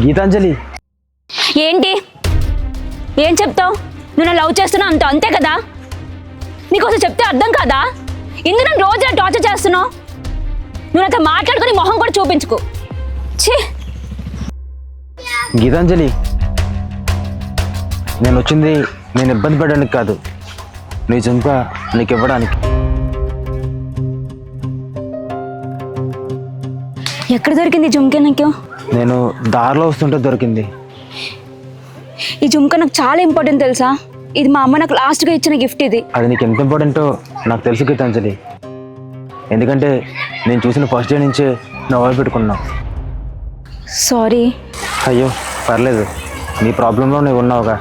గీతాంజలి, ఏంటి ఏం చెప్తావు? నువ్వు నా లవ్ చేస్తున్నావు అంతే కదా? నీకోసం చెప్తే అర్థం కాదా? ఇందుకు నన్ను రోజు టార్చర్ చేస్తున్నావు. నువ్వు నాతో మాట్లాడుకుని మొహం కూడా చూపించుకో. ఛీ! గీతాంజలి, నేను వచ్చింది నేను ఇబ్బంది పడడానికి కాదు, నీ జంప నీకు ఇవ్వడానికి. ఎక్కడ దొరికింది ఈ జుంకే నాకు? నేను దారిలో వస్తుంటే దొరికింది. ఈ జుంక నాకు చాలా ఇంపార్టెంట్ తెలుసా? ఇది మా అమ్మ నాకు లాస్ట్గా ఇచ్చిన గిఫ్ట్. ఇది అది నీకు ఎంత ఇంపార్టెంటో నాకు తెలుసు గీతాంజలి, ఎందుకంటే నేను చూసిన ఫస్ట్ డే నుంచే నువ్వు పెట్టుకున్నావు. సారీ. అయ్యో పర్లేదు, నీ ప్రాబ్లంలో నువ్వు ఉన్నావుగా.